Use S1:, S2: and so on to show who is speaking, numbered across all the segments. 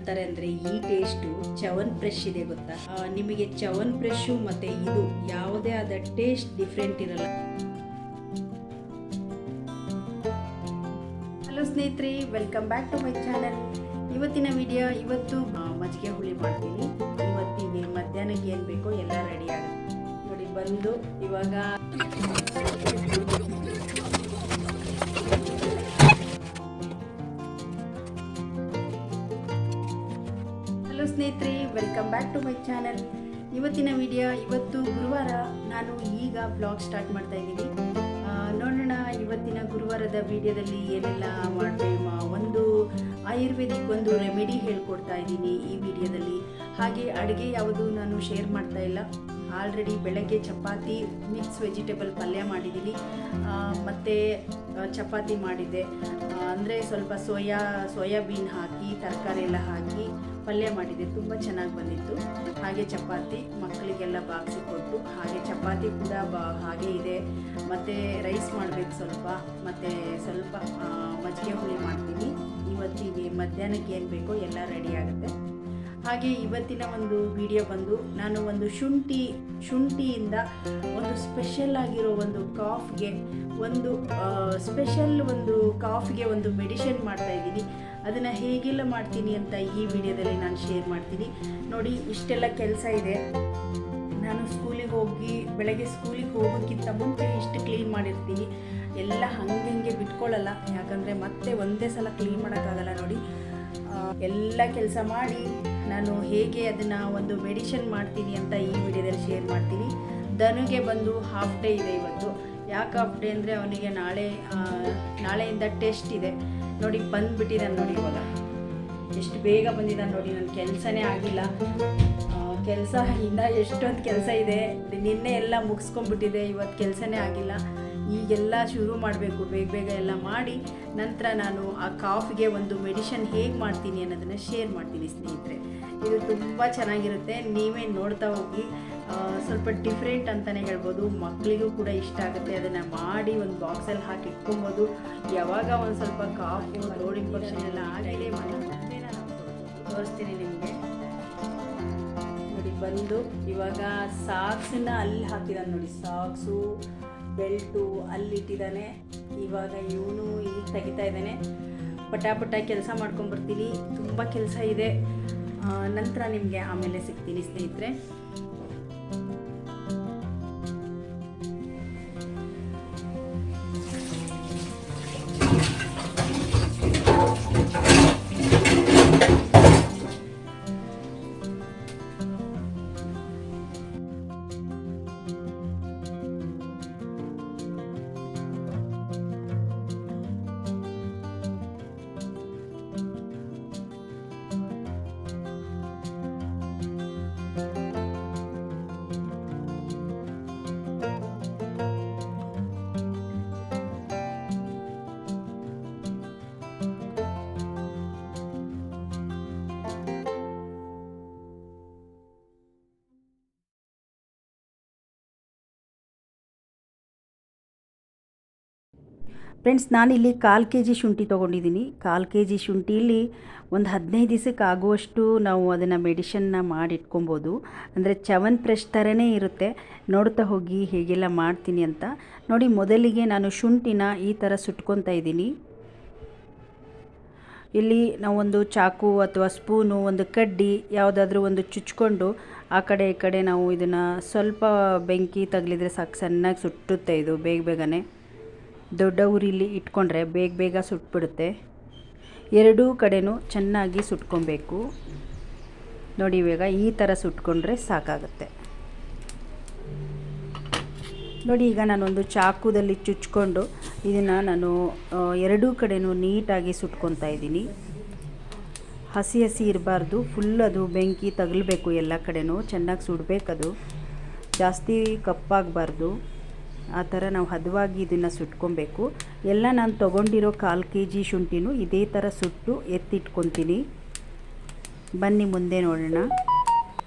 S1: ಹೇಳ್ತಾರೆ ಅಂದರೆ ಈ ಟೇಸ್ಟು ಚವನ್ ಫ್ರೆಶ್ ಇದೆ ಗೊತ್ತಾ. ನಿಮಗೆ ಚವನ್ ಫ್ರೆಶ್ಶು ಮತ್ತು ಇದು ಯಾವುದೇ ಆದ ಟೇಸ್ಟ್ ಡಿಫ್ರೆಂಟ್ ಇರಲ್ಲ. ಹಲೋ ಸ್ನೇಹಿತರೆ, welcome back to my channel. ಇವತ್ತಿನ ವಿಡಿಯೋ ಇವತ್ತು ಮಜ್ಜಿಗೆ ಹುಳಿ ಮಾಡ್ತೀನಿ. ಇವತ್ತಿಗೆ ಮಧ್ಯಾಹ್ನಕ್ಕೆ ಏನು ಬೇಕೋ ಎಲ್ಲ ರೆಡಿ ಆಗುತ್ತೆ ನೋಡಿ. ಬಂದು ಇವಾಗ ಹಲೋ ಸ್ನೇಹಿತರೆ, welcome back to my channel. ಇವತ್ತಿನ ವಿಡಿಯೋ ಇವತ್ತು ಗುರುವಾರ. ನಾನು ಈಗ ಬ್ಲಾಗ್ ಸ್ಟಾರ್ಟ್ ಮಾಡ್ತಾ ಇದ್ದೀನಿ. ನೋಡೋಣ ಇವತ್ತಿನ ಗುರುವಾರದ ವಿಡಿಯೋದಲ್ಲಿ ಏನೆಲ್ಲ ಮಾಡ್ತೇವೆ. ಒಂದು ಆಯುರ್ವೇದಿಕ್ ಒಂದು ರೆಮಿಡಿ ಹೇಳ್ಕೊಡ್ತಾ ಇದ್ದೀನಿ ಈ ವಿಡಿಯೋದಲ್ಲಿ. ಹಾಗೆ ಅಡುಗೆ ಯಾವುದು ನಾನು ಶೇರ್ ಮಾಡ್ತಾ ಇಲ್ಲ. ಆಲ್ರೆಡಿ ಬೆಳಗ್ಗೆ ಚಪಾತಿ ಮಿಕ್ಸ್ ವೆಜಿಟೇಬಲ್ ಪಲ್ಯ ಮಾಡಿದ್ದೀನಿ, ಮತ್ತು ಚಪಾತಿ ಮಾಡಿದ್ದೆ. ಅಂದರೆ ಸ್ವಲ್ಪ ಸೋಯಾಬೀನ್ ಹಾಕಿ ತರಕಾರಿ ಎಲ್ಲ ಹಾಕಿ ಪಲ್ಯ ಮಾಡಿದ್ದೆ, ತುಂಬ ಚೆನ್ನಾಗಿ ಬಂದಿತ್ತು. ಹಾಗೆ ಚಪಾತಿ ಮಕ್ಕಳಿಗೆಲ್ಲ ಬಾಗಿಸಿ ಕೊಟ್ಟು, ಹಾಗೆ ಚಪಾತಿ ಕೂಡ ಹಾಗೆ ಇದೆ. ಮತ್ತು ರೈಸ್ ಮಾಡಬೇಕು ಸ್ವಲ್ಪ, ಮತ್ತು ಸ್ವಲ್ಪ ಮಜ್ಜಿಗೆ ಹುಳಿ ಮಾಡ್ತೀನಿ. ಇವತ್ತಿಗೆ ಮಧ್ಯಾಹ್ನಕ್ಕೆ ಏನು ಬೇಕೋ ಎಲ್ಲ ರೆಡಿ ಆಗುತ್ತೆ. ಹಾಗೆ ಇವತ್ತಿನ ಒಂದು ವಿಡಿಯೋ ಬಂದು ನಾನು ಒಂದು ಶುಂಠಿಯಿಂದ ಒಂದು ಸ್ಪೆಷಲ್ ಆಗಿರೋ ಒಂದು ಕಾಫ್ಗೆ ಒಂದು ಸ್ಪೆಷಲ್ ಒಂದು ಕಾಫ್ಗೆ ಒಂದು ಮೆಡಿಷನ್ ಮಾಡ್ತಾಯಿದ್ದೀನಿ. ಅದನ್ನು ಹೇಗೆಲ್ಲ ಮಾಡ್ತೀನಿ ಅಂತ ಈ ವಿಡಿಯೋದಲ್ಲಿ ನಾನು ಶೇರ್ ಮಾಡ್ತೀನಿ. ನೋಡಿ, ಇಷ್ಟೆಲ್ಲ ಕೆಲಸ ಇದೆ. ನಾನು ಬೆಳಗ್ಗೆ ಸ್ಕೂಲಿಗೆ ಹೋಗೋಕ್ಕಿಂತ ಮುಂಚೆ ಇಷ್ಟು ಕ್ಲೀನ್ ಮಾಡಿರ್ತೀನಿ. ಎಲ್ಲ ಹಂಗೆ ಬಿಟ್ಕೊಳ್ಳಲ್ಲ, ಯಾಕಂದರೆ ಮತ್ತೆ ಒಂದೇ ಸಲ ಕ್ಲೀನ್ ಮಾಡೋಕ್ಕಾಗಲ್ಲ. ನೋಡಿ, ಎಲ್ಲ ಕೆಲಸ ಮಾಡಿ ನಾನು ಹೇಗೆ ಅದನ್ನು ಒಂದು ಮೆಡಿಷನ್ ಮಾಡ್ತೀನಿ ಅಂತ ಈ ವಿಡಿಯೋದಲ್ಲಿ ಶೇರ್ ಮಾಡ್ತೀನಿ. ಧನುಗೆ ಬಂದು ಹಾಫ್ ಡೇ ಇದೆ ಇವತ್ತು. ಯಾಕೆ ಹಾಫ್ ಡೇ ಅಂದರೆ ಅವನಿಗೆ ನಾಳೆಯಿಂದ ಟೆಸ್ಟ್ ಇದೆ. ನೋಡಿ, ಬಂದುಬಿಟ್ಟಿದ್ದಾನೆ ನೋಡಿ. ಇವಾಗ ಎಷ್ಟು ಬೇಗ ಬಂದಿದ್ದಾನೆ ನೋಡಿ. ನನ್ನ ಕೆಲಸನೇ ಆಗಿಲ್ಲ. ಕೆಲಸ ಇನ್ನೂ ಎಷ್ಟೊಂದು ಕೆಲಸ ಇದೆ. ನಿನ್ನೆ ಎಲ್ಲ ಮುಗಿಸ್ಕೊಂಡ್ಬಿಟ್ಟಿದೆ, ಇವತ್ತು ಕೆಲಸನೇ ಆಗಿಲ್ಲ. ಈಗೆಲ್ಲ ಶುರು ಮಾಡಬೇಕು, ಬೇಗ ಎಲ್ಲ ಮಾಡಿ ನಂತರ ನಾನು ಆ ಕಾಫಿಗೆ ಒಂದು ಮೆಡಿಷನ್ ಹೇಗೆ ಮಾಡ್ತೀನಿ ಅನ್ನೋದನ್ನು ಶೇರ್ ಮಾಡ್ತೀನಿ ಸ್ನೇಹಿತರೆ. ಇದು ತುಂಬ ಚೆನ್ನಾಗಿರುತ್ತೆ, ನೀವೇ ನೋಡ್ತಾ ಹೋಗಿ. ಸ್ವಲ್ಪ ಡಿಫ್ರೆಂಟ್ ಅಂತಲೇ ಹೇಳ್ಬೋದು. ಮಕ್ಕಳಿಗೂ ಕೂಡ ಇಷ್ಟ ಆಗುತ್ತೆ. ಅದನ್ನು ಮಾಡಿ ಒಂದು ಬಾಕ್ಸಲ್ಲಿ ಹಾಕಿ ಇಟ್ಕೊಬೋದು. ಯಾವಾಗ ಒಂದು ಸ್ವಲ್ಪ ಕಾಫಿ ರೋಡ್ ಇನ್ಫೆಕ್ಷನ್ ಎಲ್ಲ ಆಗಲೇ ನಾನು ತೋರಿಸ್ತೀನಿ ನಿಮಗೆ. ನೋಡಿ, ಬಂದು ಇವಾಗ ಸಾಕ್ಸನ್ನ ಅಲ್ಲಿ ಹಾಕಿದ್ದಾನೆ ನೋಡಿ. ಸಾಕ್ಸು ಬೆಲ್ಟು ಅಲ್ಲಿಟ್ಟಿದ್ದಾನೆ. ಇವಾಗ ಇವನು ಈಗ ತೆಗಿತಾ ಇದ್ದಾನೆ. ಪಟ ಕೆಲಸ ಮಾಡ್ಕೊಂಬರ್ತೀನಿ. ತುಂಬ ಕೆಲಸ ಇದೆ. ನಂತರ ನಿಮಗೆ ಆಮೇಲೆ ಸಿಗ್ತೀನಿ ಸ್ನೇಹಿತರೆ. ಫ್ರೆಂಡ್ಸ್, ನಾನಿಲ್ಲಿ 1/4 kg ಶುಂಠಿ ತೊಗೊಂಡಿದ್ದೀನಿ. 1/4 kg ಶುಂಠಿಲಿ ಒಂದು 15 ದಿವಸಕ್ಕೆ ಆಗುವಷ್ಟು ನಾವು ಅದನ್ನು ಮೆಡಿಷನ್ನ ಮಾಡಿಟ್ಕೊಬೋದು. ಅಂದರೆ ಚವನ್ ಫ್ರೆಶ್ ಥರನೇ ಇರುತ್ತೆ. ನೋಡ್ತಾ ಹೋಗಿ ಹೇಗೆಲ್ಲ ಮಾಡ್ತೀನಿ ಅಂತ ನೋಡಿ. ಮೊದಲಿಗೆ ನಾನು ಶುಂಠಿನ ಈ ಥರ ಸುಟ್ಕೊತಾ ಇದ್ದೀನಿ. ಇಲ್ಲಿ ನಾವೊಂದು ಚಾಕು ಅಥವಾ ಸ್ಪೂನು, ಒಂದು ಕಡ್ಡಿ ಯಾವುದಾದ್ರೂ ಒಂದು ಚುಚ್ಕೊಂಡು ಆ ಕಡೆ ಈ ಕಡೆ ನಾವು ಇದನ್ನು ಸ್ವಲ್ಪ ಬೆಂಕಿ ತಗಲಿದ್ರೆ ಸಾಕು, ಸಣ್ಣಗೆ ಸುಟ್ಟುತ್ತೆ. ಇದು ಬೇಗನೆ ದೊಡ್ಡ ಉರಿಲಿ ಇಟ್ಕೊಂಡ್ರೆ ಬೇಗ ಸುಟ್ಬಿಡುತ್ತೆ. ಎರಡೂ ಕಡೆನೂ ಚೆನ್ನಾಗಿ ಸುಟ್ಕೊಬೇಕು ನೋಡಿ. ಇವಾಗ ಈ ಥರ ಸುಟ್ಕೊಂಡ್ರೆ ಸಾಕಾಗುತ್ತೆ ನೋಡಿ. ಈಗ ನಾನೊಂದು ಚಾಕುದಲ್ಲಿ ಚುಚ್ಕೊಂಡು ಇದನ್ನು ನಾನು ಎರಡೂ ಕಡೆನೂ ನೀಟಾಗಿ ಸುಟ್ಕೊತಾ ಇದ್ದೀನಿ. ಹಸಿ ಇರಬಾರ್ದು, ಫುಲ್ ಅದು ಬೆಂಕಿ ತಗಲಬೇಕು. ಎಲ್ಲ ಕಡೆನೂ ಚೆನ್ನಾಗಿ ಸುಡಬೇಕದು, ಜಾಸ್ತಿ ಕಪ್ಪಾಗಬಾರ್ದು. ಆ ಥರ ನಾವು ಹದವಾಗಿ ಇದನ್ನು ಸುಟ್ಕೊಬೇಕು. ಎಲ್ಲ ನಾನು ತೊಗೊಂಡಿರೋ 1/4 kg ಶುಂಠಿನೂ ಇದೇ ಥರ ಸುಟ್ಟು ಎತ್ತಿಟ್ಕೊತೀನಿ. ಬನ್ನಿ ಮುಂದೆ ನೋಡೋಣ.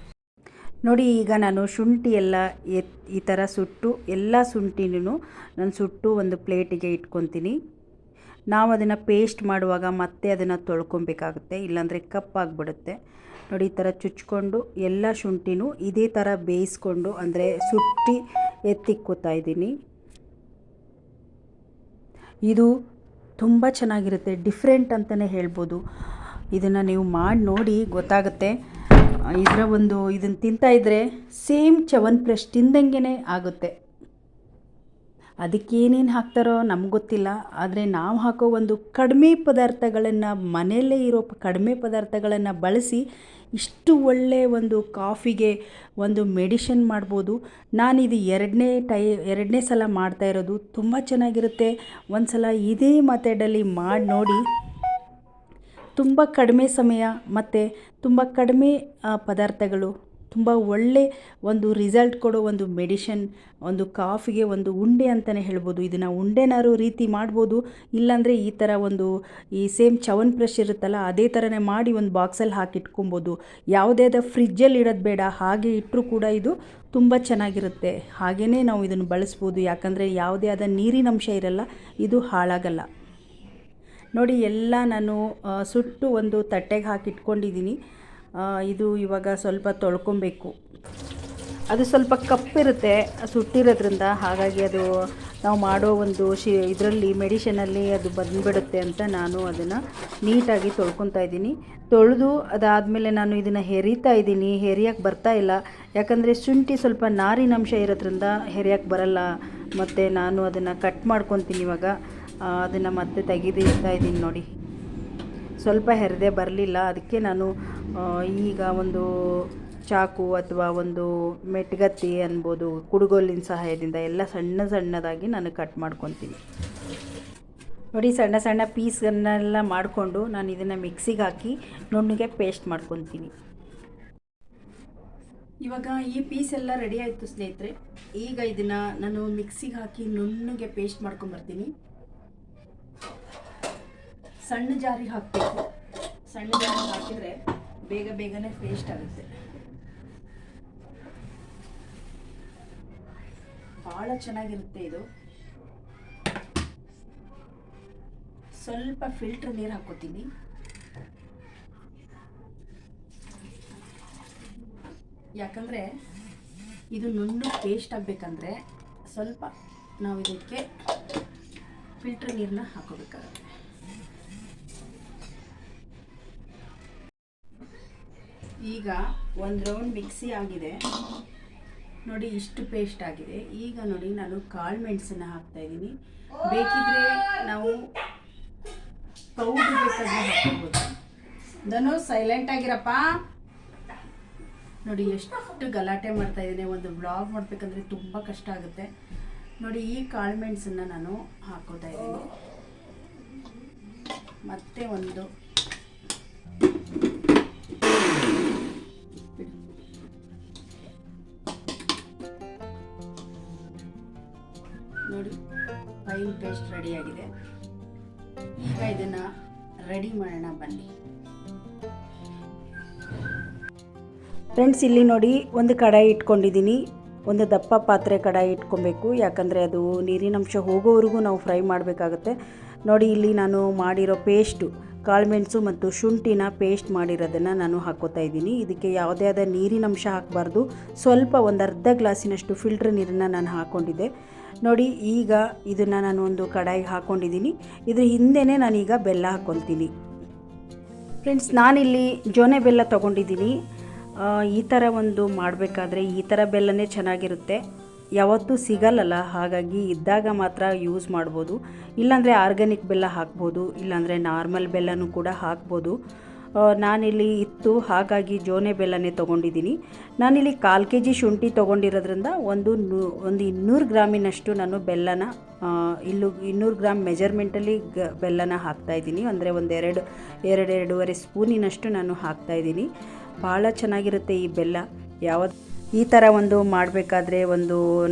S1: ನೋಡಿ, ಈಗ ನಾನು ಶುಂಠಿ ಎಲ್ಲ ಈ ಥರ ಸುಟ್ಟು ಎಲ್ಲ ಶುಂಠಿನೂ ನಾನು ಸುಟ್ಟು ಒಂದು ಪ್ಲೇಟಿಗೆ ಇಟ್ಕೊತೀನಿ. ನಾವು ಅದನ್ನು ಪೇಸ್ಟ್ ಮಾಡುವಾಗ ಮತ್ತೆ ಅದನ್ನು ತೊಳ್ಕೊಬೇಕಾಗುತ್ತೆ, ಇಲ್ಲಾಂದರೆ ಕಪ್ಪಾಗಿಬಿಡುತ್ತೆ. ನೋಡಿ ಈ ಥರ ಚುಚ್ಕೊಂಡು ಎಲ್ಲ ಶುಂಠಿನೂ ಇದೇ ಥರ ಬೇಯಿಸ್ಕೊಂಡು ಅಂದರೆ ಸುಟ್ಟಿ ಎತ್ತಿಕ್ಕೋತಾ ಇದ್ದೀನಿ. ಇದು ತುಂಬ ಚೆನ್ನಾಗಿರುತ್ತೆ, ಡಿಫ್ರೆಂಟ್ ಅಂತಲೇ ಹೇಳ್ಬೋದು. ಇದನ್ನು ನೀವು ಮಾಡಿ ನೋಡಿ ಗೊತ್ತಾಗುತ್ತೆ. ಇದನ್ನು ತಿಂತಾಯಿದ್ರೆ ಸೇಮ್ ಚ್ಯವನ್ಪ್ರಶ್ ತಿಂದಂಗೆ ಆಗುತ್ತೆ. ಅದಕ್ಕೇನೇನು ಹಾಕ್ತಾರೋ ನಮ್ಗೆ ಗೊತ್ತಿಲ್ಲ, ಆದರೆ ನಾವು ಹಾಕೋ ಒಂದು ಕಡಿಮೆ ಪದಾರ್ಥಗಳನ್ನು, ಮನೆಯಲ್ಲೇ ಇರೋ ಕಡಿಮೆ ಪದಾರ್ಥಗಳನ್ನು ಬಳಸಿ ಇಷ್ಟು ಒಳ್ಳೆಯ ಒಂದು ಕಾಫಿಗೆ ಒಂದು ಮೆಡಿಷನ್ ಮಾಡ್ಬೋದು. ನಾನಿದು ಎರಡನೇ ಸಲ ಮಾಡ್ತಾ ಇರೋದು. ತುಂಬ ಚೆನ್ನಾಗಿರುತ್ತೆ. ಒಂದು ಸಲ ಇದೇ ಮೆಥಡಲ್ಲಿ ಮಾಡಿ ನೋಡಿ. ತುಂಬ ಕಡಿಮೆ ಸಮಯ ಮತ್ತು ತುಂಬ ಕಡಿಮೆ ಪದಾರ್ಥಗಳು, ತುಂಬ ಒಳ್ಳೆ ಒಂದು ರಿಸಲ್ಟ್ ಕೊಡೋ ಒಂದು ಮೆಡಿಷನ್, ಒಂದು ಕಾಫಿಗೆ ಒಂದು ಉಂಡೆ ಅಂತಲೇ ಹೇಳ್ಬೋದು. ಇದನ್ನು ಉಂಡೆನಾರು ರೀತಿ ಮಾಡ್ಬೋದು, ಇಲ್ಲಾಂದರೆ ಈ ಥರ ಈ ಸೇಮ್ ಚ್ಯವನ್ಪ್ರಶ್ ಇರುತ್ತಲ್ಲ ಅದೇ ಥರನೇ ಮಾಡಿ ಒಂದು ಬಾಕ್ಸಲ್ಲಿ ಹಾಕಿಟ್ಕೊಬೋದು. ಯಾವುದೇ ಫ್ರಿಜ್ಜಲ್ಲಿ ಇಡೋದು ಬೇಡ, ಹಾಗೆ ಇಟ್ಟರೂ ಕೂಡ ಇದು ತುಂಬ ಚೆನ್ನಾಗಿರುತ್ತೆ. ಹಾಗೆಯೇ ನಾವು ಇದನ್ನು ಬಳಸ್ಬೋದು, ಯಾಕಂದರೆ ಯಾವುದೇ ಆದ ನೀರಿನಂಶ ಇರಲ್ಲ, ಇದು ಹಾಳಾಗಲ್ಲ. ನೋಡಿ ಎಲ್ಲ ನಾನು ಸುಟ್ಟು ಒಂದು ತಟ್ಟೆಗೆ ಹಾಕಿಟ್ಕೊಂಡಿದ್ದೀನಿ. ಇದು ಇವಾಗ ಸ್ವಲ್ಪ ತೊಳ್ಕೊಬೇಕು. ಅದು ಸ್ವಲ್ಪ ಕಪ್ಪಿರುತ್ತೆ ಸುಟ್ಟಿರೋದ್ರಿಂದ, ಹಾಗಾಗಿ ಅದು ನಾವು ಮಾಡೋ ಒಂದು ಇದರಲ್ಲಿ ಮೆಡಿಷನಲ್ಲಿ ಅದು ಬಂದುಬಿಡುತ್ತೆ ಅಂತ ನಾನು ಅದನ್ನು ನೀಟಾಗಿ ತೊಳ್ಕೊತಾ ಇದ್ದೀನಿ. ತೊಳೆದು ಅದಾದಮೇಲೆ ನಾನು ಇದನ್ನು ಹೆರಿತಾ ಇದ್ದೀನಿ. ಹೆರಿಯೋಕ್ಕೆ ಬರ್ತಾಯಿಲ್ಲ, ಯಾಕಂದರೆ ಶುಂಠಿ ಸ್ವಲ್ಪ ನಾರಿನಂಶ ಇರೋದ್ರಿಂದ ಹೆರಿಯೋಕ್ಕೆ ಬರಲ್ಲ. ಮತ್ತು ನಾನು ಅದನ್ನು ಕಟ್ ಮಾಡ್ಕೊತೀನಿ ಇವಾಗ. ಅದನ್ನು ಮತ್ತೆ ತೆಗೆದಿಡ್ತಾ ಇದ್ದೀನಿ. ನೋಡಿ ಸ್ವಲ್ಪ ಹೆರದೆ ಬರಲಿಲ್ಲ, ಅದಕ್ಕೆ ನಾನು ಈಗ ಒಂದು ಚಾಕು ಅಥವಾ ಒಂದು ಮೆಟ್ಗತ್ತಿ ಅನ್ಬೋದು, ಕುಡುಗೋಲಿನ ಸಹಾಯದಿಂದ ಎಲ್ಲ ಸಣ್ಣದಾಗಿ ನಾನು ಕಟ್ ಮಾಡ್ಕೊತೀನಿ. ನೋಡಿ ಸಣ್ಣ ಸಣ್ಣ ಪೀಸನ್ನೆಲ್ಲ ಮಾಡಿಕೊಂಡು ನಾನು ಇದನ್ನು ಮಿಕ್ಸಿಗೆ ಹಾಕಿ ನುಣ್ಣಗೆ ಪೇಸ್ಟ್ ಮಾಡ್ಕೊತೀನಿ. ಇವಾಗ ಈ ಪೀಸ್ ಎಲ್ಲ ರೆಡಿ ಆಯಿತು ಸ್ನೇಹಿತರೆ. ಈಗ ಇದನ್ನು ನಾನು ಮಿಕ್ಸಿಗೆ ಹಾಕಿ ನುಣ್ಣಗೆ ಪೇಸ್ಟ್ ಮಾಡ್ಕೊಂಬರ್ತೀನಿ. ಸಣ್ಣ ಜಾರಿಗೆ ಹಾಕಬೇಕು. ಸಣ್ಣ ಜಾರಿಗೆ ಹಾಕಿದರೆ ಬೇಗನೆ ಪೇಸ್ಟ್ ಆಗುತ್ತೆ. ಭಾಳ ಚೆನ್ನಾಗಿರುತ್ತೆ ಇದು. ಸ್ವಲ್ಪ ಫಿಲ್ಟರ್ ನೀರು ಹಾಕೋತೀನಿ. ಯಾಕಂದರೆ ಇದು ನುಣ್ಣಗೆ ಪೇಸ್ಟ್ ಆಗಬೇಕಂದ್ರೆ ಸ್ವಲ್ಪ ನಾವು ಇದಕ್ಕೆ ಫಿಲ್ಟರ್ ನೀರನ್ನ ಹಾಕೋಬೇಕಾಗುತ್ತೆ. ಈಗ ಒಂದು ರೌಂಡ್ ಮಿಕ್ಸಿ ಆಗಿದೆ ನೋಡಿ, ಇಷ್ಟು ಪೇಸ್ಟ್ ಆಗಿದೆ. ಈಗ ನೋಡಿ ನಾನು ಕಾಳು ಮೆಣಸನ್ನು ಹಾಕ್ತಾಯಿದ್ದೀನಿ. ಬೇಕಿದ್ರೆ ನಾವು ಪೌಡರ್ ಬೇಕಾದ್ರೆ ಹಾಕ್ಬೋದು. ಧನು ಸೈಲೆಂಟ್ ಆಗಿರಪ್ಪ. ನೋಡಿ ಎಷ್ಟು ಗಲಾಟೆ ಮಾಡ್ತಾಯಿದ್ದೀನಿ. ಒಂದು ವ್ಲಾಗ್ ಮಾಡಬೇಕಂದ್ರೆ ತುಂಬ ಕಷ್ಟ ಆಗುತ್ತೆ. ನೋಡಿ ಈ ಕಾಳು ಮೆಣಸನ್ನು ನಾನು ಹಾಕೋತಾ ಇದ್ದೀನಿ. ಮತ್ತೆ ಒಂದು ನೋಡಿ ಫೈನ್ ಪೇಸ್ಟ್ ರೆಡಿಯಾಗಿದೆ. ಈಗ ಇದನ್ನು ರೆಡಿ ಮಾಡೋಣ ಬನ್ನಿ ಫ್ರೆಂಡ್ಸ್. ಇಲ್ಲಿ ನೋಡಿ ಒಂದು ಕಡಾಯಿ ಇಟ್ಕೊಂಡಿದ್ದೀನಿ. ಒಂದು ದಪ್ಪ ಪಾತ್ರೆ ಕಡಾಯಿ ಇಟ್ಕೊಬೇಕು, ಯಾಕಂದರೆ ಅದು ನೀರಿನಂಶ ಹೋಗೋವರೆಗೂ ನಾವು ಫ್ರೈ ಮಾಡಬೇಕಾಗುತ್ತೆ. ನೋಡಿ ಇಲ್ಲಿ ನಾನು ಮಾಡಿರೋ ಪೇಸ್ಟು, ಕಾಳುಮೆಣಸು ಮತ್ತು ಶುಂಠಿನ ಪೇಸ್ಟ್ ಮಾಡಿರೋದನ್ನು ನಾನು ಹಾಕೋತಾ ಇದ್ದೀನಿ. ಇದಕ್ಕೆ ಯಾವುದೇ ಆದ ನೀರಿನಂಶ ಹಾಕಬಾರ್ದು. ಸ್ವಲ್ಪ ಒಂದು ಅರ್ಧ ಗ್ಲಾಸಿನಷ್ಟು ಫಿಲ್ಟ್ರ್ ನೀರನ್ನು ನಾನು ಹಾಕ್ಕೊಂಡಿದ್ದೆ. ನೋಡಿ ಈಗ ಇದನ್ನು ನಾನು ಒಂದು ಕಡಾಯಿಗೆ ಹಾಕ್ಕೊಂಡಿದ್ದೀನಿ. ಇದ್ರ ಹಿಂದೆಯೇ ನಾನೀಗ ಬೆಲ್ಲ ಹಾಕ್ಕೊತೀನಿ. ಫ್ರೆಂಡ್ಸ್ ನಾನಿಲ್ಲಿ ಜೋನೆ ಬೆಲ್ಲ ತೊಗೊಂಡಿದ್ದೀನಿ. ಈ ಥರ ಒಂದು ಮಾಡಬೇಕಾದ್ರೆ ಈ ಥರ ಬೆಲ್ಲನೇ ಚೆನ್ನಾಗಿರುತ್ತೆ. ಯಾವತ್ತೂ ಸಿಗಲ್ಲಲ್ಲ, ಹಾಗಾಗಿ ಇದ್ದಾಗ ಮಾತ್ರ ಯೂಸ್ ಮಾಡ್ಬೋದು. ಇಲ್ಲಾಂದರೆ ಆರ್ಗ್ಯಾನಿಕ್ ಬೆಲ್ಲ ಹಾಕ್ಬೋದು, ಇಲ್ಲಾಂದರೆ ನಾರ್ಮಲ್ ಬೆಲ್ಲನೂ ಕೂಡ ಹಾಕ್ಬೋದು. ನಾನಿಲ್ಲಿ ಇತ್ತು, ಹಾಗಾಗಿ ಜೋನೆ ಬೆಲ್ಲನೇ ತೊಗೊಂಡಿದ್ದೀನಿ. ನಾನಿಲ್ಲಿ 1/4 kg ಶುಂಠಿ ತೊಗೊಂಡಿರೋದ್ರಿಂದ ಒಂದು 200 ಗ್ರಾಮಿನಷ್ಟು ನಾನು ಬೆಲ್ಲನ 200 ಗ್ರಾಮ್ ಮೆಜರ್ಮೆಂಟಲ್ಲಿ ಬೆಲ್ಲನ ಹಾಕ್ತಾಯಿದ್ದೀನಿ. ಅಂದರೆ ಒಂದು 2-2.5 ಸ್ಪೂನಿನಷ್ಟು ನಾನು ಹಾಕ್ತಾಯಿದ್ದೀನಿ. ಭಾಳ ಚೆನ್ನಾಗಿರುತ್ತೆ ಈ ಬೆಲ್ಲ. ಈ ಥರ ಒಂದು ಮಾಡಬೇಕಾದ್ರೆ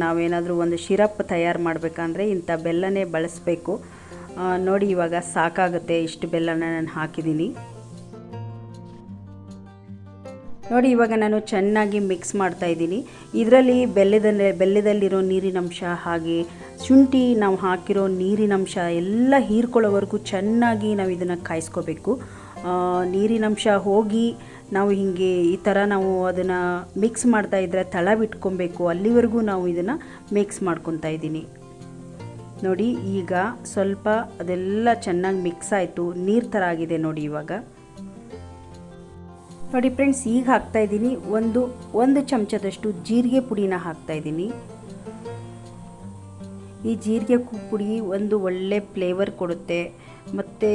S1: ನಾವೇನಾದರೂ ಒಂದು ಶಿರಪ್ ತಯಾರು ಮಾಡಬೇಕಂದ್ರೆ ಇಂಥ ಬೆಲ್ಲನೇ ಬಳಸಬೇಕು. ನೋಡಿ ಇವಾಗ ಸಾಕಾಗುತ್ತೆ, ಇಷ್ಟು ಬೆಲ್ಲನ ನಾನು ಹಾಕಿದ್ದೀನಿ. ನೋಡಿ ಇವಾಗ ನಾನು ಚೆನ್ನಾಗಿ ಮಿಕ್ಸ್ ಮಾಡ್ತಾಯಿದ್ದೀನಿ. ಇದರಲ್ಲಿ ಬೆಲ್ಲದಲ್ಲಿರೋ ನೀರಿನಂಶ ಹಾಗೆ ಶುಂಠಿ ನಾವು ಹಾಕಿರೋ ನೀರಿನಂಶ ಎಲ್ಲ ಹೀರ್ಕೊಳ್ಳೋವರೆಗೂ ಚೆನ್ನಾಗಿ ನಾವು ಇದನ್ನು ಕಾಯಿಸ್ಕೋಬೇಕು. ನೀರಿನಂಶ ಹೋಗಿ ನಾವು ಹೀಗೆ ಈ ಥರ ನಾವು ಅದನ್ನು ಮಿಕ್ಸ್ ಮಾಡ್ತಾಯಿದ್ರೆ ತಳ ಬಿಟ್ಕೊಬೇಕು. ಅಲ್ಲಿವರೆಗೂ ನಾವು ಇದನ್ನು ಮಿಕ್ಸ್ ಮಾಡ್ಕೊತಾ ಇದ್ದೀನಿ. ನೋಡಿ ಈಗ ಸ್ವಲ್ಪ ಅದೆಲ್ಲ ಚೆನ್ನಾಗಿ ಮಿಕ್ಸ್ ಆಯಿತು, ನೀರು ಥರ ಆಗಿದೆ ನೋಡಿ. ಇವಾಗ ನೋಡಿ ಫ್ರೆಂಡ್ಸ್, ಈಗ ಹಾಕ್ತಾಯಿದ್ದೀನಿ ಒಂದು ಚಮಚದಷ್ಟು ಜೀರಿಗೆ ಪುಡಿನ ಹಾಕ್ತಾಯಿದ್ದೀನಿ. ಈ ಜೀರಿಗೆ ಪುಡಿ ಒಂದು ಒಳ್ಳೆ ಫ್ಲೇವರ್ ಕೊಡುತ್ತೆ ಮತ್ತು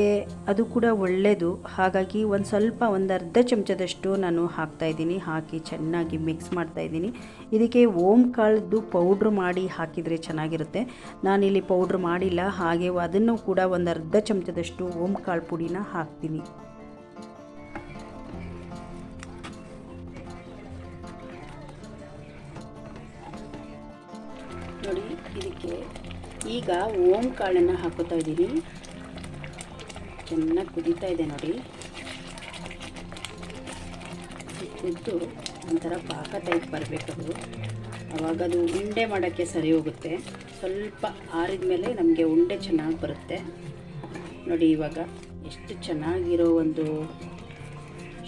S1: ಅದು ಕೂಡ ಒಳ್ಳೆಯದು. ಹಾಗಾಗಿ ಒಂದು ಅರ್ಧ ಚಮಚದಷ್ಟು ನಾನು ಹಾಕ್ತಾಯಿದ್ದೀನಿ. ಹಾಕಿ ಚೆನ್ನಾಗಿ ಮಿಕ್ಸ್ ಮಾಡ್ತಾಯಿದ್ದೀನಿ. ಇದಕ್ಕೆ ಓಂ ಕಾಳದ್ದು ಪೌಡ್ರ್ ಮಾಡಿ ಹಾಕಿದರೆ ಚೆನ್ನಾಗಿರುತ್ತೆ. ನಾನಿಲ್ಲಿ ಪೌಡ್ರ್ ಮಾಡಿಲ್ಲ, ಹಾಗೆ ಅದನ್ನು ಕೂಡ ಒಂದು ಅರ್ಧ ಚಮಚದಷ್ಟು ಓಂ ಕಾಳು ಪುಡಿನ ಹಾಕ್ತೀನಿ. ನೋಡಿ ಇದಕ್ಕೆ ಈಗ ಓಂ ಕಾಳನ್ನು ಹಾಕೋತಾ ಇದ್ದೀನಿ. ಚೆನ್ನಾಗಿ ಕುದೀತಾ ಇದೆ ನೋಡಿ. ಕುದ್ದು ಒಂಥರ ಪಾಕ ಟೈಪ್ ಬರಬೇಕದು. ಆವಾಗ ಅದು ಉಂಡೆ ಮಾಡೋಕ್ಕೆ ಸರಿ ಹೋಗುತ್ತೆ. ಸ್ವಲ್ಪ ಆರಿದ ಮೇಲೆ ನಮಗೆ ಉಂಡೆ ಚೆನ್ನಾಗಿ ಬರುತ್ತೆ ನೋಡಿ. ಇವಾಗ ಎಷ್ಟು ಚೆನ್ನಾಗಿರೋ ಒಂದು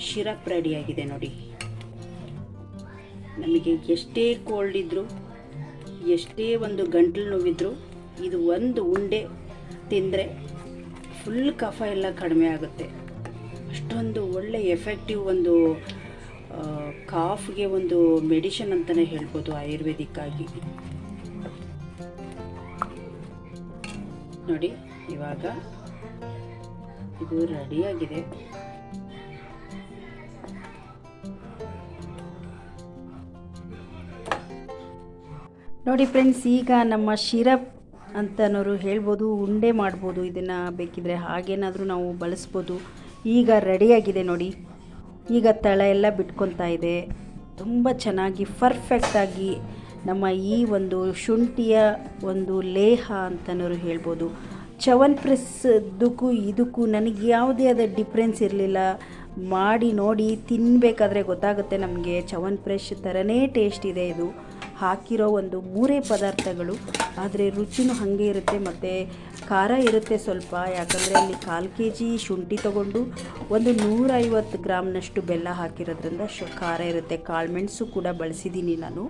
S1: ಶಿರಪ್ ರೆಡಿಯಾಗಿದೆ ನೋಡಿ. ನಮಗೆ ಎಷ್ಟೇ ಕೋಲ್ಡ್ ಇದ್ದರೂ, ಎಷ್ಟೇ ಒಂದು ಗಂಟಲು ನೋವಿದ್ರೂ ಇದು ಒಂದು ಉಂಡೆ ತಿಂದರೆ ಫುಲ್ ಕಫ ಎಲ್ಲ ಕಡಿಮೆ ಆಗುತ್ತೆ. ಅಷ್ಟೊಂದು ಒಳ್ಳೆ ಎಫೆಕ್ಟಿವ್ ಒಂದು ಕಾಫ್ಗೆ ಒಂದು ಮೆಡಿಷನ್ ಅಂತಲೇ ಹೇಳ್ಬೋದು ಆಯುರ್ವೇದಿಕ್ ಆಗಿ. ನೋಡಿ ಇವಾಗ ಇದು ರೆಡಿಯಾಗಿದೆ. ನೋಡಿ ಫ್ರೆಂಡ್ಸ್, ಈಗ ನಮ್ಮ ಶಿರಪ್ ಅಂತನವರು ಹೇಳ್ಬೋದು, ಉಂಡೆ ಮಾಡ್ಬೋದು. ಇದನ್ನು ಬೇಕಿದ್ರೆ ಹಾಗೇನಾದರೂ ನಾವು ಬಳಸ್ಬೋದು. ಈಗ ರೆಡಿಯಾಗಿದೆ ನೋಡಿ. ಈಗ ತಳ ಎಲ್ಲ ಬಿಟ್ಕೊತಾ ಇದೆ. ತುಂಬ ಚೆನ್ನಾಗಿ ಪರ್ಫೆಕ್ಟಾಗಿ ನಮ್ಮ ಈ ಒಂದು ಶುಂಠಿಯ ಒಂದು ಲೇಹ ಅಂತನವರು ಹೇಳ್ಬೋದು. ಚ್ಯವನ್ಪ್ರಾಶದಕ್ಕೂ ಇದಕ್ಕೂ ನನಗೆ ಯಾವುದೇ ಆದ ಡಿಫ್ರೆನ್ಸ್ ಇರಲಿಲ್ಲ. ಮಾಡಿ ನೋಡಿ, ತಿನ್ನಬೇಕಾದ್ರೆ ಗೊತ್ತಾಗುತ್ತೆ ನಮಗೆ. ಚ್ಯವನ್ಪ್ರಾಶ್ ಥರನೇ ಟೇಸ್ಟ್ ಇದೆ ಇದು. ಹಾಕಿರೋ ಒಂದು 3 ಪದಾರ್ಥಗಳು, ಆದರೆ ರುಚಿನೂ ಹಾಗೆ ಇರುತ್ತೆ ಮತ್ತು ಖಾರ ಇರುತ್ತೆ ಸ್ವಲ್ಪ. ಯಾಕಂದರೆ ಅಲ್ಲಿ 1/4 kg ಶುಂಠಿ ತೊಗೊಂಡು ಒಂದು 150 ಗ್ರಾಮ್ನಷ್ಟು ಬೆಲ್ಲ ಹಾಕಿರೋದ್ರಿಂದ ಖಾರ ಇರುತ್ತೆ. ಕಾಳುಮೆಣಸು ಕೂಡ ಬಳಸಿದ್ದೀನಿ ನಾನು.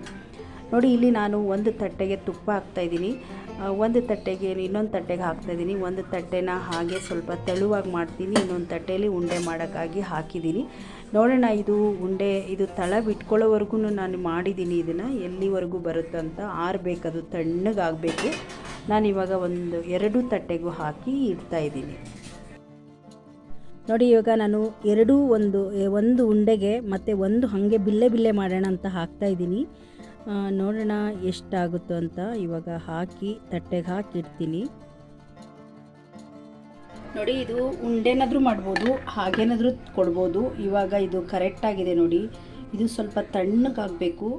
S1: ನೋಡಿ ಇಲ್ಲಿ ನಾನು ಒಂದು ತಟ್ಟೆಗೆ ತುಪ್ಪ ಹಾಕ್ತಾಯಿದ್ದೀನಿ, ಒಂದು ತಟ್ಟೆಗೆ ಇನ್ನೊಂದು ತಟ್ಟೆಗೆ ಹಾಕ್ತಾಯಿದ್ದೀನಿ. ಒಂದು ತಟ್ಟೆನ ಹಾಗೆ ಸ್ವಲ್ಪ ತೆಳುವಾಗಿ ಮಾಡ್ತೀನಿ, ಇನ್ನೊಂದು ತಟ್ಟೆಯಲ್ಲಿ ಉಂಡೆ ಮಾಡೋಕ್ಕಾಗಿ ಹಾಕಿದ್ದೀನಿ. ನೋಡೋಣ ಇದು ಉಂಡೆ ಇದು ತಳ ಬಿಟ್ಕೊಳ್ಳೋವರೆಗೂ ನಾನು ಮಾಡಿದ್ದೀನಿ. ಇದನ್ನು ಎಲ್ಲಿವರೆಗೂ ಬರುತ್ತೆ ಅಂತ ಆರಬೇಕದು, ತಣ್ಣಗಾಗಬೇಕು. ನಾನಿವಾಗ 2 ತಟ್ಟೆಗೂ ಹಾಕಿ ಇಡ್ತಾಯಿದ್ದೀನಿ. ನೋಡಿ ಇವಾಗ ನಾನು ಒಂದು ಉಂಡೆಗೆ ಮತ್ತು ಒಂದು ಹಾಗೆ ಬಿಲ್ಲೆ ಮಾಡೋಣ ಅಂತ ಹಾಕ್ತಾಯಿದ್ದೀನಿ. ನೋಡೋಣ ಎಷ್ಟಾಗುತ್ತೋ ಅಂತ. ಇವಾಗ ಹಾಕಿ ತಟ್ಟೆಗೆ ಹಾಕಿ ಇಡ್ತೀನಿ. ನೋಡಿ ಇದು ಉಂಡೆನಾದರೂ ಮಾಡ್ಬೋದು, ಹಾಗೇನಾದರೂ ಕೊಡ್ಬೋದು. ಇವಾಗ ಇದು ಕರೆಕ್ಟಾಗಿದೆ ನೋಡಿ. ಇದು ಸ್ವಲ್ಪ ತಣ್ಣಗಾಗಬೇಕು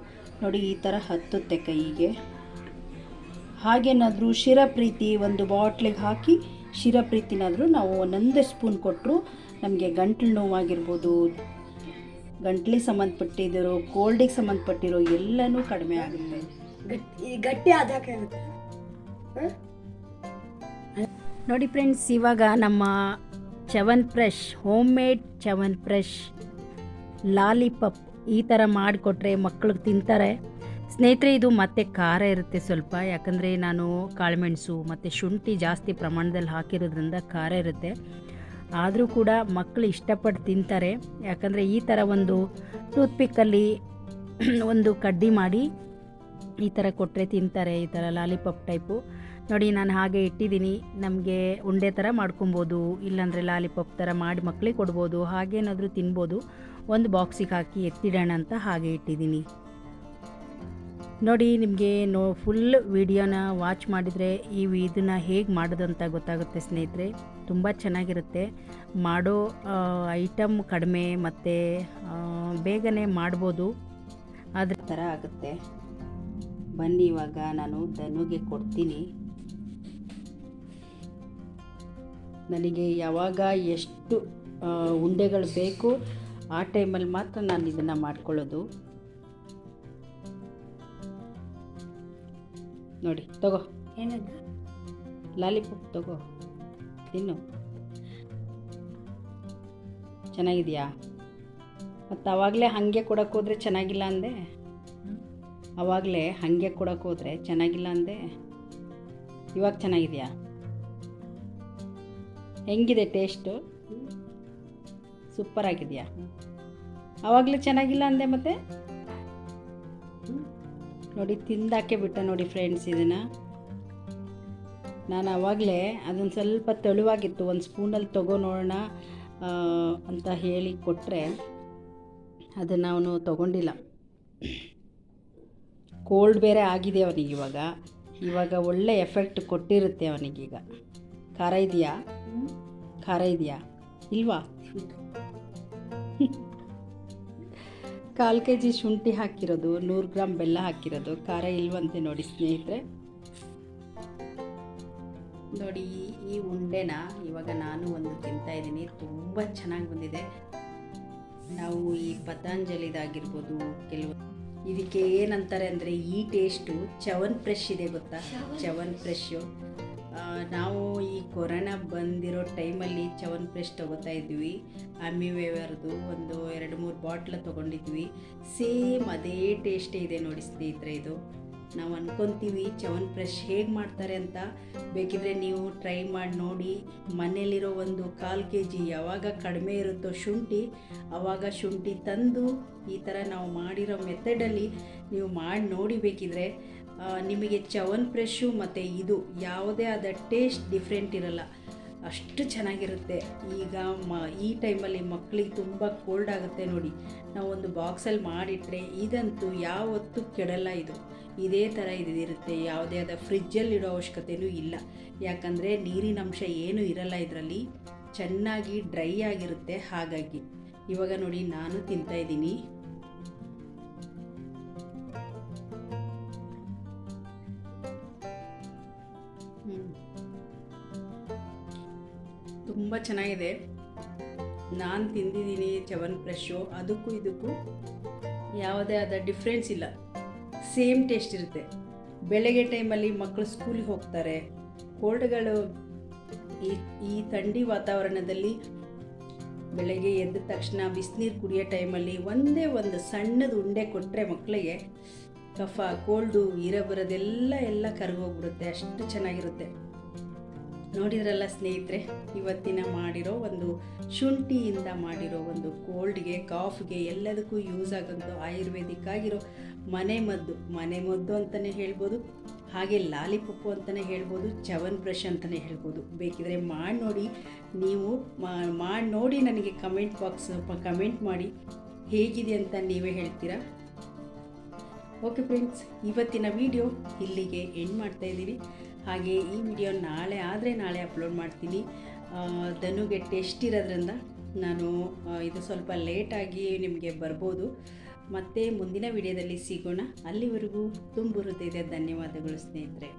S1: ನೋಡಿ. ಈ ಥರ ಹತ್ತುತ್ತೆ ಕೈಗೆ. ಹಾಗೇನಾದರೂ ಶಿರಪ್ರೀತಿ ಒಂದು ಬಾಟ್ಲಿಗೆ ಹಾಕಿ ಶಿರಪ್ರೀತಿನಾದರೂ ನಾವು ಒಂದೊಂದೇ ಸ್ಪೂನ್ ಕೊಟ್ಟರು ನಮಗೆ ಗಂಟಲು ನೋವಾಗಿರ್ಬೋದು, ಗಂಟ್ಲಿಗೆ ಸಂಬಂಧಪಟ್ಟಿರೋ, ಕೋಲ್ಡಿಗೆ ಸಂಬಂಧಪಟ್ಟಿರೋ ಎಲ್ಲನೂ ಕಡಿಮೆ ಆಗುತ್ತೆ. ಗಟ್ಟಿ ಆದಾಗೆ ನೋಡಿ ಫ್ರೆಂಡ್ಸ್, ಇವಾಗ ನಮ್ಮ Chyawanprash home made Chyawanprash lollipop ಈ ಥರ ಮಾಡಿಕೊಟ್ರೆ ಮಕ್ಕಳಿಗೆ ತಿಂತಾರೆ. ಸ್ನೇಹಿತರೆ, ಇದು ಮತ್ತೆ ಖಾರ ಇರುತ್ತೆ ಸ್ವಲ್ಪ. ಯಾಕಂದರೆ ನಾನು ಕಾಳುಮೆಣಸು ಮತ್ತು ಶುಂಠಿ ಜಾಸ್ತಿ ಪ್ರಮಾಣದಲ್ಲಿ ಹಾಕಿರೋದ್ರಿಂದ ಖಾರ ಇರುತ್ತೆ. ಆದರೂ ಕೂಡ ಮಕ್ಕಳು ಇಷ್ಟಪಟ್ಟು ತಿಂತಾರೆ. ಯಾಕಂದರೆ ಈ ಥರ ಒಂದು ಟೂತ್ಪಿಕ್ಕಲ್ಲಿ ಒಂದು ಕಡ್ಡಿ ಮಾಡಿ ಈ ಥರ ಕೊಟ್ಟರೆ ತಿಂತಾರೆ. ಈ ಥರ ಲಾಲಿಪಾಪ್ ಟೈಪು ನೋಡಿ. ನಾನು ಹಾಗೆ ಇಟ್ಟಿದ್ದೀನಿ. ನಮಗೆ ಉಂಡೆ ಥರ ಮಾಡ್ಕೊಬೋದು, ಇಲ್ಲಾಂದರೆ ಲಾಲಿಪಾಪ್ ಥರ ಮಾಡಿ ಮಕ್ಕಳಿಗೆ ಕೊಡ್ಬೋದು, ಹಾಗೇನಾದರೂ ತಿನ್ಬೋದು. ಒಂದು ಬಾಕ್ಸಿಗೆ ಹಾಕಿ ಎತ್ತಿಡೋಣ ಅಂತ ಹಾಗೆ ಇಟ್ಟಿದ್ದೀನಿ. ನೋಡಿ ನಿಮಗೆ ಫುಲ್ ವಿಡಿಯೋನ ವಾಚ್ ಮಾಡಿದರೆ ಇದನ್ನು ಹೇಗೆ ಮಾಡೋದು ಅಂತ ಗೊತ್ತಾಗುತ್ತೆ ಸ್ನೇಹಿತರೆ. ತುಂಬ ಚೆನ್ನಾಗಿರುತ್ತೆ. ಮಾಡೋ ಐಟಮ್ ಕಡಿಮೆ ಮತ್ತು ಬೇಗನೆ ಮಾಡ್ಬೋದು. ಅದ್ರ ಥರ ಆಗುತ್ತೆ. ಬನ್ನಿ ಇವಾಗ ನಾನು ಧನುಗೆ ಕೊಡ್ತೀನಿ. ನನಗೆ ಯಾವಾಗ ಎಷ್ಟು ಉಂಡೆಗಳು ಬೇಕು ಆ ಟೈಮಲ್ಲಿ ಮಾತ್ರ ನಾನು ಇದನ್ನು ಮಾಡ್ಕೊಳ್ಳೋದು. ನೋಡಿ ತಗೋ. ಏನದು ಲಾಲಿಪಾಪ್ ತಗೋ ತಿನ್ನು. ಚೆನ್ನಾಗಿದೆಯಾ? ಮತ್ತು ಆವಾಗಲೇ ಹಾಗೆ ಕೊಡೋಕೆ ಹೋದರೆ ಚೆನ್ನಾಗಿಲ್ಲ ಅಂದೆ. ಆವಾಗಲೇ ಹಾಗೆ ಕೊಡೋಕೆ ಹೋದರೆ ಚೆನ್ನಾಗಿಲ್ಲ ಅಂದೆ. ಇವಾಗ ಚೆನ್ನಾಗಿದೆಯಾ? ಹೆಂಗಿದೆ ಟೇಸ್ಟು? ಸೂಪರ್ ಆಗಿದೆಯಾ? ಆವಾಗಲೇ ಚೆನ್ನಾಗಿಲ್ಲ ಅಂದೆ ಮತ್ತೆ ನೋಡಿ ತಿಂದಾಕೆ ಬಿಟ್ಟ ನೋಡಿ ಫ್ರೆಂಡ್ಸ್. ಇದನ್ನು ನಾನು ಆವಾಗಲೇ ಅದೊಂದು ಸ್ವಲ್ಪ ತೆಳುವಾಗಿತ್ತು, ಒಂದು ಸ್ಪೂನಲ್ಲಿ ತಗೋ ನೋಡೋಣ ಅಂತ ಹೇಳಿ ಕೊಟ್ಟರೆ ಅದನ್ನು ಅವನು ತೊಗೊಂಡಿಲ್ಲ. ಕೋಲ್ಡ್ ಬೇರೆ ಆಗಿದೆ ಅವನಿಗೆ ಇವಾಗ ಒಳ್ಳೆ ಎಫೆಕ್ಟ್ ಕೊಟ್ಟಿರುತ್ತೆ ಅವನಿಗೀಗ. ಖಾರ ಇದೆಯಾ? ಖಾರ ಇದೆಯಾ ಇಲ್ವಾ? 1/4 kg ಶುಂಠಿ ಹಾಕಿರೋದು, 100 ಗ್ರಾಮ್ ಬೆಲ್ಲ ಹಾಕಿರೋದು. ಖಾರ ಇಲ್ವಂತೆ ನೋಡಿ ಸ್ನೇಹಿತರೆ. ನೋಡಿ ಈ ಉಂಡೆನ ಇವಾಗ ನಾನು ಒಂದು ತಿಂತಾಯಿದ್ದೀನಿ. ತುಂಬ ಚೆನ್ನಾಗಿ ಬಂದಿದೆ. ನಾವು ಈ ಪತಂಜಲಿದಾಗಿರ್ಬೋದು ಕೆಲವು ಇದಕ್ಕೆ ಏನಂತಾರೆ ಅಂದರೆ ಈ ಟೇಸ್ಟು ಚವನ್ ಫ್ರೆಶ್ ಇದೆ ಗೊತ್ತಾ? ಚವನ್ ಫ್ರೆಶ್ಶು ನಾವು ಈ ಕೊರೋನಾ ಬಂದಿರೋ ಟೈಮಲ್ಲಿ ಚವನ್ ಫ್ರೆಶ್ ತೊಗೋತಾ ಇದ್ವಿ. ಅಮಿವೇವರ್ದು ಒಂದು 2-3 ಬಾಟ್ಲ ತೊಗೊಂಡಿದ್ವಿ. ಸೇಮ್ ಅದೇ ಟೇಸ್ಟೇ ಇದೆ ನೋಡಿ ಸ್ನೇಹಿತರೆ. ಇದು ನಾವು ಅಂದ್ಕೊತೀವಿ ಚವನ್ ಫ್ರೆಶ್ ಹೇಗೆ ಮಾಡ್ತಾರೆ ಅಂತ. ಬೇಕಿದ್ರೆ ನೀವು ಟ್ರೈ ಮಾಡಿ ನೋಡಿ. ಮನೇಲಿರೋ ಒಂದು 1/4 kg ಯಾವಾಗ ಕಡಿಮೆ ಇರುತ್ತೋ ಶುಂಠಿ, ಆವಾಗ ಶುಂಠಿ ತಂದು ಈ ಥರ ನಾವು ಮಾಡಿರೋ ಮೆಥಡಲ್ಲಿ ನೀವು ಮಾಡಿ ನೋಡಿ. ಬೇಕಿದ್ರೆ ನಿಮಗೆ ಚವನ್ ಫ್ರೆಶ್ಶು ಮತ್ತು ಇದು ಯಾವುದೇ ಆದ ಟೇಸ್ಟ್ ಡಿಫ್ರೆಂಟ್ ಇರಲ್ಲ, ಅಷ್ಟು ಚೆನ್ನಾಗಿರುತ್ತೆ. ಈಗ ಈ ಟೈಮಲ್ಲಿ ಮಕ್ಕಳಿಗೆ ತುಂಬ ಕೋಲ್ಡ್ ಆಗುತ್ತೆ ನೋಡಿ. ನಾವು ಒಂದು ಬಾಕ್ಸಲ್ಲಿ ಮಾಡಿಟ್ರೆ ಇದಂತೂ ಯಾವತ್ತೂ ಕೆಡಲ್ಲ. ಇದು ಇದೇ ಥರ ಇದಿರುತ್ತೆ. ಯಾವುದೇ ಆದ ಫ್ರಿಜ್ಜಲ್ಲಿ ಇಡೋ ಅವಶ್ಯಕತೆಯೂ ಇಲ್ಲ. ಯಾಕಂದರೆ ನೀರಿನ ಅಂಶ ಏನೂ ಇರಲ್ಲ ಇದರಲ್ಲಿ, ಚೆನ್ನಾಗಿ ಡ್ರೈ ಆಗಿರುತ್ತೆ. ಹಾಗಾಗಿ ಇವಾಗ ನೋಡಿ ನಾನು ತಿಂತಾಯಿದ್ದೀನಿ. ತುಂಬ ಚೆನ್ನಾಗಿದೆ. ನಾನು ತಿಂದಿದ್ದೀನಿ ಚವನ್ ಫ್ರೆಶ್ಶು. ಅದಕ್ಕೂ ಇದಕ್ಕೂ ಯಾವುದೇ ಆದ ಡಿಫ್ರೆನ್ಸ್ ಇಲ್ಲ, ಸೇಮ್ ಟೇಸ್ಟ್ ಇರುತ್ತೆ. ಬೆಳಗ್ಗೆ ಟೈಮಲ್ಲಿ ಮಕ್ಕಳು ಸ್ಕೂಲಿಗೆ ಹೋಗ್ತಾರೆ, ಕೋಲ್ಡ್ಗಳು ಈ ಥಂಡಿ ವಾತಾವರಣದಲ್ಲಿ ಬೆಳಗ್ಗೆ ಎದ್ದ ತಕ್ಷಣ ಬಿಸಿನೀರು ಕುಡಿಯೋ ಟೈಮಲ್ಲಿ ಒಂದೇ ಒಂದು ಸಣ್ಣದು ಉಂಡೆ ಕೊಟ್ಟರೆ ಮಕ್ಕಳಿಗೆ ಕಫ ಕೋಲ್ಡು ಇರಬರೋದೆಲ್ಲ ಕರಗೋಗ್ಬಿಡುತ್ತೆ. ಅಷ್ಟು ಚೆನ್ನಾಗಿರುತ್ತೆ. ನೋಡಿದ್ರಲ್ಲ ಸ್ನೇಹಿತರೆ, ಇವತ್ತಿನ ಮಾಡಿರೋ ಒಂದು ಶುಂಠಿಯಿಂದ ಮಾಡಿರೋ ಒಂದು ಕೋಲ್ಡ್ಗೆ, ಕಾಫ್ಗೆ ಎಲ್ಲದಕ್ಕೂ ಯೂಸ್ ಆಗೋಂಥ ಆಯುರ್ವೇದಿಕ್ ಆಗಿರೋ ಮನೆ ಮದ್ದು ಅಂತಲೇ ಹೇಳ್ಬೋದು. ಹಾಗೆ ಲಾಲಿಪಪ್ಪು ಅಂತಲೇ ಹೇಳ್ಬೋದು, ಚವನ್ ಬ್ರಷ್ ಅಂತಲೇ ಹೇಳ್ಬೋದು. ಬೇಕಿದ್ರೆ ಮಾಡಿ ನೋಡಿ. ನೀವು ಮಾಡಿ ನೋಡಿ ನನಗೆ ಕಮೆಂಟ್ ಮಾಡಿ ಹೇಗಿದೆ ಅಂತ ನೀವೇ ಹೇಳ್ತೀರಾ. ಓಕೆ ಫ್ರೆಂಡ್ಸ್, ಇವತ್ತಿನ ವಿಡಿಯೋ ಇಲ್ಲಿಗೆ ಎಂಡ್ ಮಾಡ್ತಾಯಿದ್ದೀವಿ. ಹಾಗೆ ಈ ವಿಡಿಯೋ ನಾಳೆ ಅಪ್ಲೋಡ್ ಮಾಡ್ತೀನಿ. ಧನುಗೆ ಟೆಸ್ಟ್ ಇರೋದ್ರಿಂದ ನಾನು ಇದು ಸ್ವಲ್ಪ ಲೇಟಾಗಿ ನಿಮಗೆ ಬರ್ಬೋದು. ಮತ್ತೆ ಮುಂದಿನ ವಿಡಿಯೋದಲ್ಲಿ ಸಿಗೋಣ. ಅಲ್ಲಿವರೆಗೂ ತುಂಬ ಹೃದಯದ ಧನ್ಯವಾದಗಳು ಸ್ನೇಹಿತರೆ.